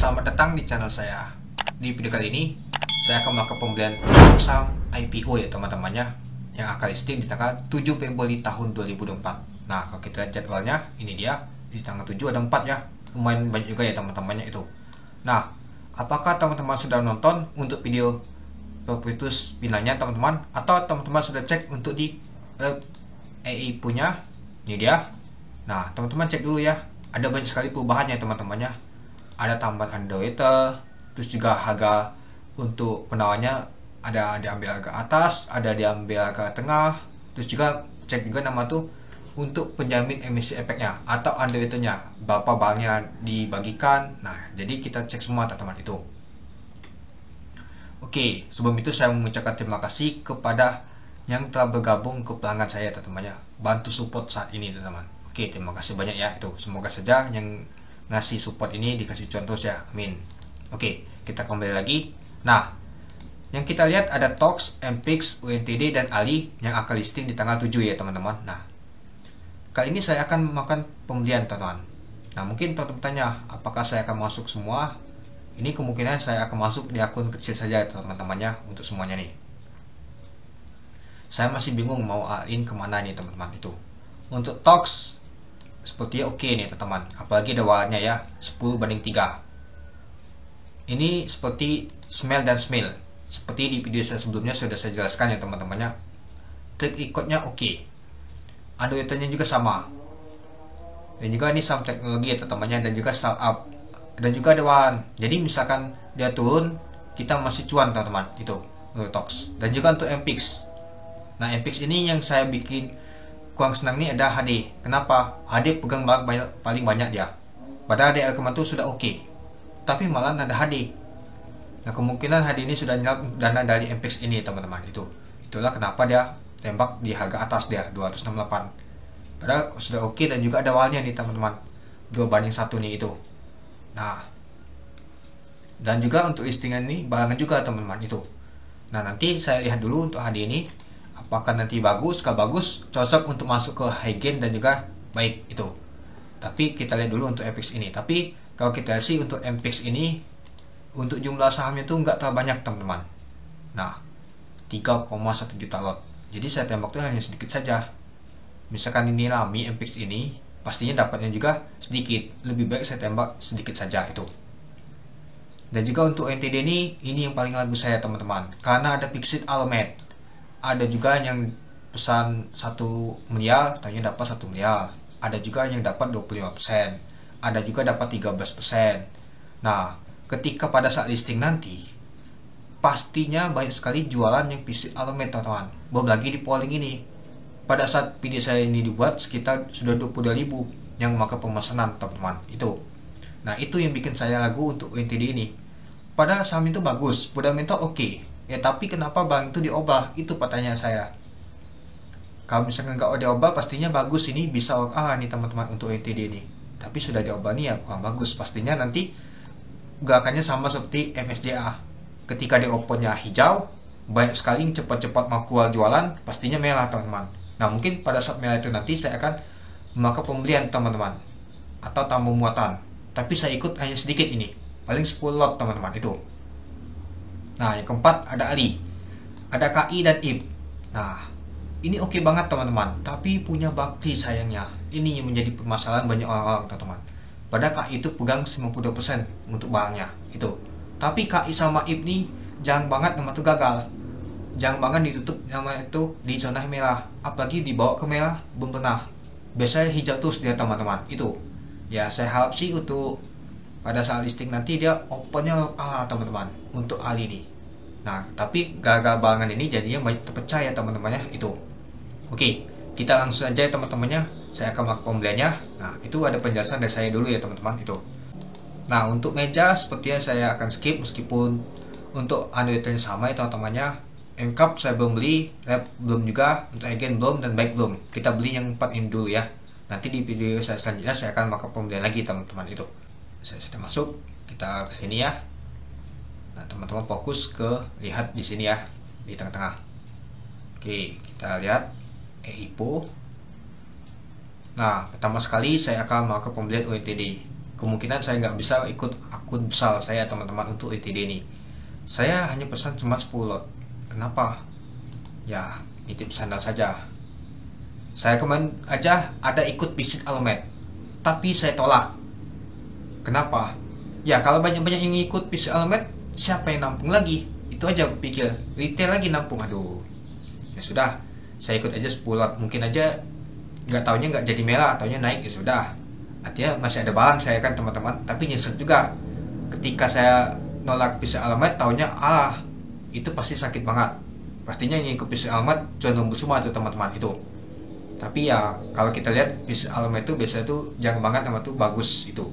Selamat datang di channel saya. Di video kali ini saya akan melakukan pembelian saham IPO ya teman-temannya, yang akan listing di tanggal 7 Februari tahun 2024. Nah, kalau kita lihat jadwalnya, ini dia di tanggal 7 ada 4 ya. Lumayan banyak juga ya teman-temannya itu. Nah, apakah teman-teman sudah nonton untuk video prospectus finalnya teman-teman, atau teman-teman sudah cek untuk di AI punya? Ini dia. Nah, teman-teman cek dulu ya. Ada banyak sekali perubahannya teman-temannya. Ada tambahan underwater, terus juga harga untuk penawarnya ada diambil agak atas, ada diambil agak tengah, terus juga cek juga nama tuh untuk penjamin emisi efeknya atau underwaternya, berapa barangnya dibagikan. Nah, jadi kita cek semua teman-teman itu. Oke, sebelum itu saya mengucapkan terima kasih kepada yang telah bergabung ke pelanggan saya teman-temannya, bantu support saat ini teman-teman. Oke, terima kasih banyak ya itu. Semoga saja yang ngasih support ini dikasih contoh ya, amin. Oke, kita kembali lagi. Nah, yang kita lihat ada TOX, MPIX, UNTD dan ALI yang akan listing di tanggal 7 ya teman-teman. Nah, kali ini saya akan melakukan pembelian teman-teman. Nah, mungkin teman-teman tanya, apakah saya akan masuk semua? Ini kemungkinan saya akan masuk di akun kecil saja teman-temannya untuk semuanya nih. Saya masih bingung mau alin kemana nih teman-teman itu. Untuk TOX sepertinya oke nih teman-teman, apalagi ada warnanya ya 10:3. Ini seperti smell dan smell, seperti di video saya sebelumnya sudah saya jelaskan ya teman-temannya. Klik ikutnya oke, underwaternya juga sama, dan juga ini saham teknologi ya teman-temannya, dan juga startup, dan juga ada warna. Jadi misalkan dia turun, kita masih cuan teman-teman itu untuk TOX. Dan juga untuk MPIX. Nah, MPIX ini yang saya bikin kurang senang nih ada HD. Kenapa? HD pegang paling banyak dia. Padahal DL kemarin itu sudah oke, tapi malah ada HD. Nah, kemungkinan HD ini sudah nyerap dana dari MPIX ini teman-teman itu. Itulah kenapa dia tembak di harga atas dia 268. Padahal sudah oke, dan juga ada awalnya nih teman-teman, 2:1 nih itu. Nah, dan juga untuk listingan ini barengan juga teman-teman itu. Nah, nanti saya lihat dulu untuk HD ini, apakah nanti bagus, kalau bagus cocok untuk masuk ke high gain dan juga baik itu. Tapi kita lihat dulu untuk MPIX ini. Tapi kalau kita lihat sih untuk MPIX ini, untuk jumlah sahamnya itu nggak terlalu banyak teman-teman. Nah, 3,1 juta lot. Jadi saya tembak tuh hanya sedikit saja. Misalkan ini Lami MPIX ini, pastinya dapatnya juga sedikit. Lebih baik saya tembak sedikit saja itu. Dan juga untuk NTD ini yang paling lagu saya teman-teman, karena ada fixed allotment. Ada juga yang pesan 1 miliar, ternyata dapat 1 miliar. Ada juga yang dapat 25%. Ada juga dapat 13%. Nah, ketika pada saat listing nanti, pastinya banyak sekali jualan yang fixed allotment teman-teman. Belum lagi di polling ini. Pada saat video saya ini dibuat, sekitar sudah 22.000 yang melakukan pemesanan teman-teman itu. Nah, itu yang bikin saya ragu untuk NTD ini. Padahal saham itu bagus, fundamental oke. Ya, tapi kenapa bang itu diubah? Itu pertanyaan saya. Kalau misalkan nggak diubah, pastinya bagus, ini bisa nih teman-teman untuk NTD ini. Tapi sudah diubah nih ya kurang bagus. Pastinya nanti gerakannya sama seperti MSJA. Ketika di opennya hijau, banyak sekali yang cepat-cepat mau keluar jualan, pastinya merah teman-teman. Nah, mungkin pada saat merah itu nanti saya akan melakukan pembelian teman-teman, atau tambah muatan. Tapi saya ikut hanya sedikit ini, paling 10 lot teman-teman itu. Nah, yang keempat ada ALI, ada KI dan IP. Nah, ini oke banget teman-teman, tapi punya bakti sayangnya. Ini yang menjadi permasalahan banyak orang-orang teman-teman. Padahal KI itu pegang 92% untuk barangnya itu. Tapi KI sama IP nih jarang banget nama itu gagal. Jarang banget ditutup nama itu di zona merah. Apalagi dibawa ke merah belum pernah. Biasanya hijau terus dia teman-teman itu. Ya, saya harap sih untuk pada saat listing nanti dia opennya teman-teman untuk ALI ini. Nah, tapi gagal barangan ini jadinya banyak terpecah ya teman-temannya itu. Oke, kita langsung aja ya teman-temannya. Saya akan melakukan pembeliannya. Nah, itu ada penjelasan dari saya dulu ya teman-teman itu. Nah, untuk meja sepertinya saya akan skip, meskipun untuk underwaternya sama ya teman-temannya. MCAP saya belum beli, lab belum juga, untuk again belum, dan baik belum. Kita beli yang 4 ini dulu ya. Nanti di video saya selanjutnya saya akan melakukan pembelian lagi teman-teman itu. Saya sudah masuk, kita ke sini ya. Nah, teman-teman fokus ke lihat di sini ya, di tengah-tengah. Oke, kita lihat EIPO. Nah, pertama sekali saya akan melakukan pembelian UNTD. kemungkinan saya nggak bisa ikut akun besar saya teman-teman untuk ETD ini. Saya hanya pesan cuma 10 lot. Kenapa? Ya nitip sandal saja. Saya kemarin aja ada ikut visit Almed, tapi saya tolak. Kenapa? Ya kalau banyak-banyak yang ikut visit Almed, siapa yang nampung lagi? Itu aja pikir, retail lagi nampung. Aduh, ya sudah, saya ikut aja 10 lot. Mungkin aja nggak taunya nggak jadi merah, taunya naik, ya sudah. Artinya masih ada barang saya kan teman-teman. Tapi nyesek juga ketika saya nolak visit Almed, taunya itu pasti sakit banget. Pastinya yang ikut visit Almed cuma nunggu semua tuh teman-teman itu. Tapi ya kalau kita lihat visit Almed itu biasanya tuh jarang banget nama tuh bagus itu.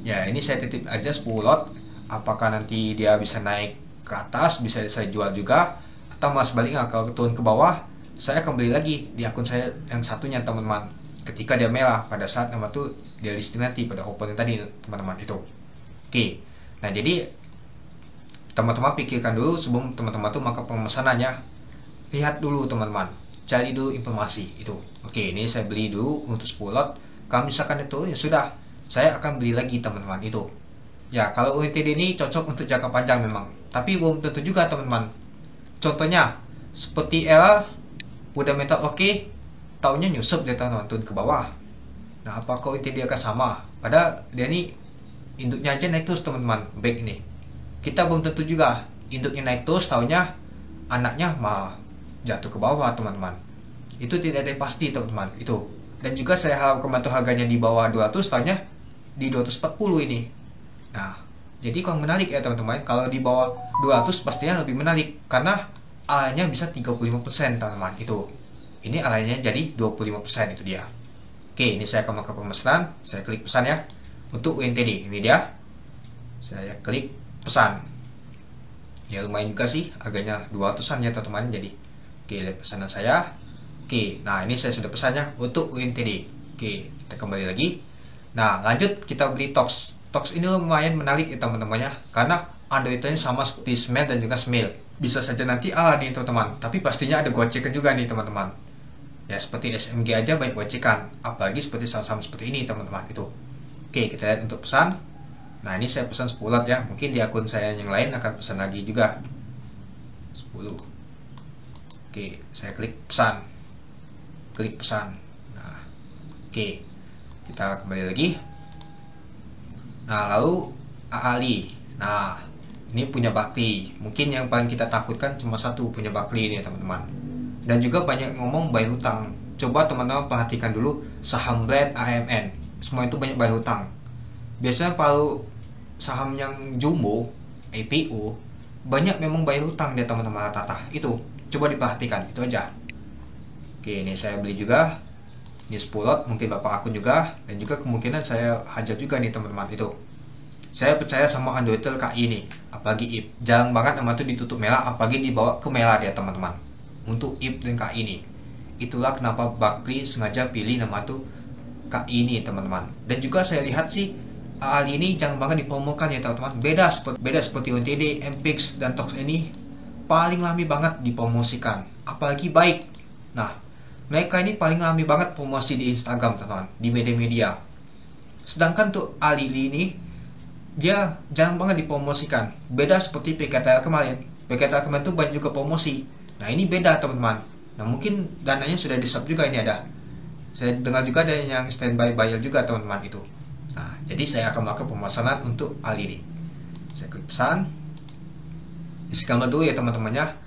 Ya ini saya titip aja 10 lot. Apakah nanti dia bisa naik ke atas, bisa saya jual juga, atau malah sebaliknya kalau turun ke bawah, saya akan beli lagi di akun saya yang satunya teman-teman. Ketika dia merah pada saat nama tuh dia listing nanti pada opening tadi teman-teman itu. Oke. Nah jadi teman-teman pikirkan dulu sebelum teman-teman tuh maka pemesanannya. Lihat dulu teman-teman, cari dulu informasi itu. Oke, ini saya beli dulu untuk 10 lot. Kalau misalkan itu ya sudah, saya akan beli lagi teman-teman itu. Ya kalau UNTD ini cocok untuk jangka panjang memang, tapi belum tentu juga teman-teman. Contohnya seperti L udah mental oke, taunya nyusup dia teman-teman turun ke bawah. Nah apakah UNTD akan sama? Padahal dia ini induknya aja naik terus teman-teman, baik ini. Kita belum tentu juga induknya naik terus, taunya anaknya malah jatuh ke bawah teman-teman. Itu tidak ada yang pasti teman-teman itu. Dan juga saya harap kebantu harganya di bawah 200, taunya di 240 ini. Nah jadi kurang menarik ya teman-teman. Kalau di bawah 200 pastinya lebih menarik, karena alanya bisa 35% teman-teman itu. Ini alanya jadi 25%, itu dia. Oke, ini saya akan ke pemesanan. Saya klik pesan ya untuk UNTD. Ini dia, saya klik pesan. Ya lumayan juga sih, harganya 200-an ya teman-teman. Jadi oke, lihat pesanan saya. Oke, nah ini saya sudah pesannya untuk UNTD. Oke, kita kembali lagi. Nah lanjut kita beli Tox. Tox ini lumayan menarik ya teman-temannya, karena Androidnya sama seperti Smell dan juga Smell. Bisa saja nanti nih teman-teman, tapi pastinya ada gocekan juga nih teman-teman. Ya seperti SMG aja banyak gocekan, apalagi seperti saham-saham seperti ini teman-teman itu. Oke, kita lihat untuk pesan. Nah ini saya pesan 10 lot ya, mungkin di akun saya yang lain akan pesan lagi juga 10. Oke, saya klik pesan. Klik pesan. Nah, oke. Kita kembali lagi. Nah, lalu Ali. Nah, ini punya Bakri. Mungkin yang paling kita takutkan cuma satu, punya Bakri ini teman-teman. Dan juga banyak ngomong bayar hutang. Coba teman-teman perhatikan dulu saham Blend, AMN. Semua itu banyak bayar hutang. Biasanya kalau saham yang jumbo, IPO, banyak memang bayar hutang dia teman-teman rata-rata. Itu coba diperhatikan, itu aja. Oke, ini saya beli juga. Ini 10 lot, mungkin bapak akun juga. Dan juga kemungkinan saya hajar juga nih teman-teman itu. Saya percaya sama Androidtel KI ini, apalagi IP. Jarang banget nama itu ditutup merah, apalagi dibawa ke merah dia teman-teman. Untuk IP dan KI ini. Itulah kenapa Bakri sengaja pilih nama itu KI ini teman-teman. Dan juga saya lihat sih Ali ini jarang banget dipromokan ya teman-teman. Beda seperti UNTD, MPX dan Tox ini paling lami banget dipromosikan, apalagi baik. Nah, mereka ini paling lami banget promosi di Instagram teman-teman, di media-media. Sedangkan tuh Ali ini dia jarang banget dipromosikan. Beda seperti PKTL kemarin. PKTL kemarin tuh banyak juga promosi. Nah ini beda teman-teman. Nah mungkin dananya sudah di-sub juga ini ada. Saya dengar juga ada yang standby buyer juga teman-teman itu. Nah jadi saya akan melakukan pemesanan untuk Ali ini. Saya klik pesan. Disclaimer dulu ya teman-temannya.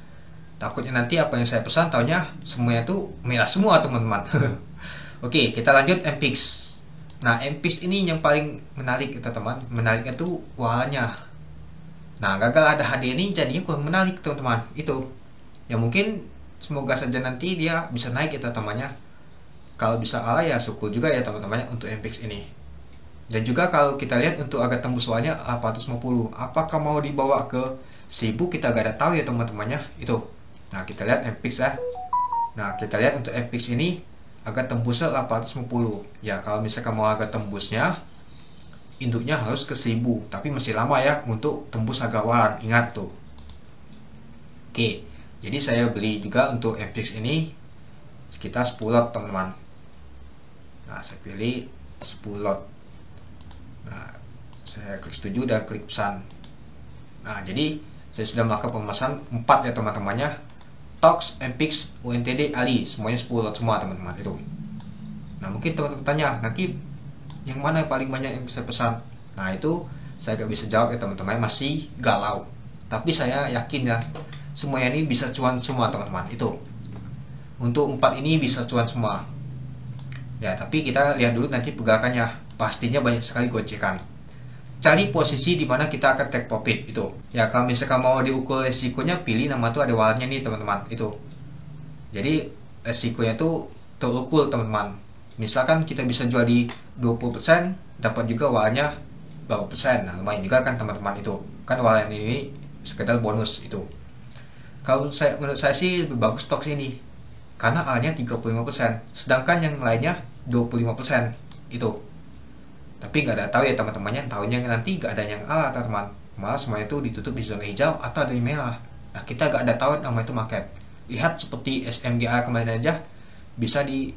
Takutnya nanti apa yang saya pesan taunya semuanya tuh merah semua teman-teman. Oke, kita lanjut MPX. Nah, MPX ini yang paling menarik teman-teman. Menariknya tuh warnanya. Nah, gagal ada HD ini jadinya kurang menarik teman-teman. Itu. Ya mungkin semoga saja nanti dia bisa naik ya teman-temannya. Kalau bisa ala ya syukur juga ya teman-temannya untuk MPX ini. Dan juga kalau kita lihat untuk agak tembus warnanya 450. Apakah mau dibawa ke 1000 kita gak ada tahu ya teman-temannya. Itu. Nah kita lihat MPX ya. Nah kita lihat untuk MPX ini agak tembusnya 850. Ya kalau misalkan mau agak tembusnya, induknya harus ke 1000. Tapi masih lama ya untuk tembus agak waran. Ingat tuh. Oke, jadi saya beli juga untuk MPX ini sekitar 10 lot teman-teman. Nah saya pilih 10 lot. Nah Saya klik setuju dan klik pesan. Nah, jadi saya sudah melakukan pemesanan 4 ya teman-temannya. Tox, MPix, UNTD, Ali, semuanya 10 lot semua teman-teman itu. Nah, mungkin teman-teman tanya, nanti yang mana yang paling banyak yang saya pesan? Nah, itu saya gak bisa jawab ya teman-teman, masih galau. Tapi saya yakin ya, semuanya ini bisa cuan semua teman-teman itu. Untuk 4 ini bisa cuan semua. Ya, tapi kita lihat dulu nanti pergerakannya. Pastinya banyak sekali gocekan. Cari posisi di mana kita akan take profit itu. Ya, kalau misalkan mau diukur resikonya, pilih nama tuh ada walletnya nih teman-teman itu. Jadi resikonya tuh terukur teman-teman. Misalkan kita bisa jual di 20%, dapat juga walletnya berapa persen. Nah, lumayan juga kan teman-teman itu. Kan wallet ini sekedar bonus itu. Kalau menurut saya sih lebih bagus Tox ini. Karena A-nya 35%, sedangkan yang lainnya 25% itu. Tapi nggak ada tahu ya teman-temannya, tahunya nanti nggak ada yang A teman-teman, malah semuanya itu ditutup di zona hijau atau ada di merah. Nah, kita nggak ada tahu nama itu market. Lihat seperti SMGA kemarin aja bisa di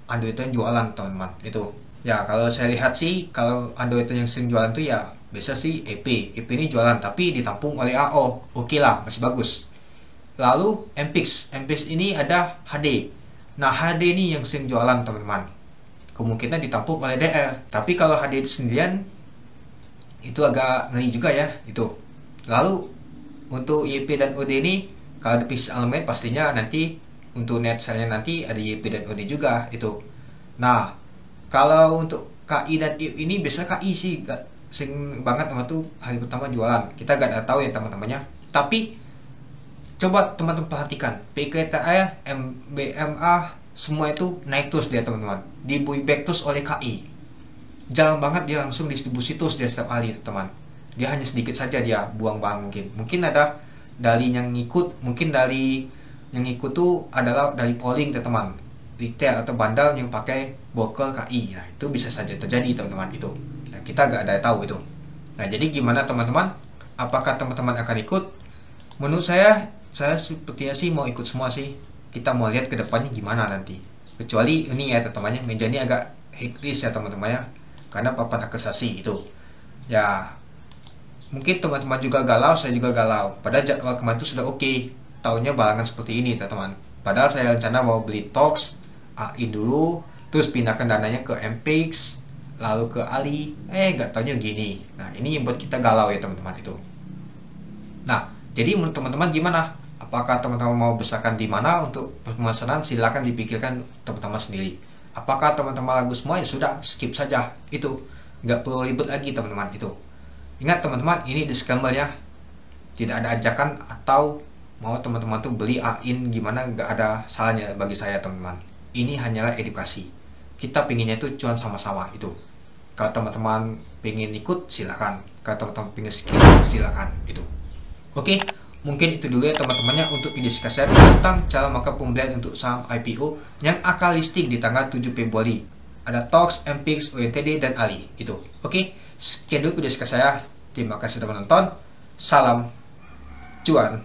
Android yang jualan teman-teman itu. Ya, kalau saya lihat sih, kalau Android yang sering jualan tuh ya biasa sih EP ini jualan tapi ditampung oleh AO. Oke lah, masih bagus. Lalu MPix ini ada HD. Nah, HD ini yang sering jualan teman-teman, kemungkinan ditampung oleh DR. Tapi kalau HD itu sendirian itu agak ngeri juga ya itu. Lalu untuk YP dan OD ini, kalau di PC elemen pastinya nanti untuk net sale-nya nanti ada YP dan OD juga itu. Nah, kalau untuk KI dan IF ini biasanya KI sih gak sering banget sama tuh hari pertama jualan. Kita gak ada tahu ya teman-temannya. Tapi coba teman-teman perhatikan, PKTA, MBMA semua itu naik terus dia teman-teman, di buyback terus oleh KI. Jarang banget dia langsung distribusi terus dia setiap hari teman. Dia hanya sedikit saja dia buang barang mungkin ada dari yang ngikut, mungkin dari yang ngikut tuh adalah dari polling teman-teman, retail atau bandal yang pakai broker KI. Nah, itu bisa saja terjadi teman-teman itu. Nah, kita gak ada tahu itu. Nah, jadi gimana teman-teman? Apakah teman-teman akan ikut? Menurut saya sepertinya sih mau ikut semua sih. Kita mau lihat ke depannya gimana nanti. Kecuali ini ya teman-temannya, meja ini agak high risk ya teman-temannya, karena papan akusasi itu. Ya, mungkin teman-teman juga galau, saya juga galau. Padahal jadwal kemarin itu sudah oke. Tahunnya balangan seperti ini teman-teman. Padahal saya rencana mau beli Tox, AIN dulu, terus pindahkan dananya ke MPix, lalu ke Ali. Gak taunya gini. Nah, ini yang buat kita galau ya teman-teman itu. Nah, jadi menurut teman-teman gimana? Apakah teman-teman mau besarkan di mana untuk pemasaran? Silakan dipikirkan teman-teman sendiri. Apakah teman-teman lagu semua? Ya sudah, skip saja. Itu nggak perlu ribet lagi teman-teman itu. Ingat teman-teman, ini disclaimer ya. Tidak ada ajakan atau mau teman-teman tuh beli AIN gimana, nggak ada salahnya bagi saya teman-teman. Ini hanyalah edukasi. Kita pinginnya itu cuan sama-sama itu. Kalau teman-teman pengen ikut silakan. Kalau teman-teman pengen skip silakan itu. Oke. Mungkin itu dulu ya teman-temannya untuk video saya tentang cara melakukan pembelian untuk saham IPO yang akan listing di tanggal 7 Februari. Ada Tox, MPix, UNTD, dan Ali. Itu. Oke, sekian dulu video saya. Terima kasih telah menonton. Salam cuan.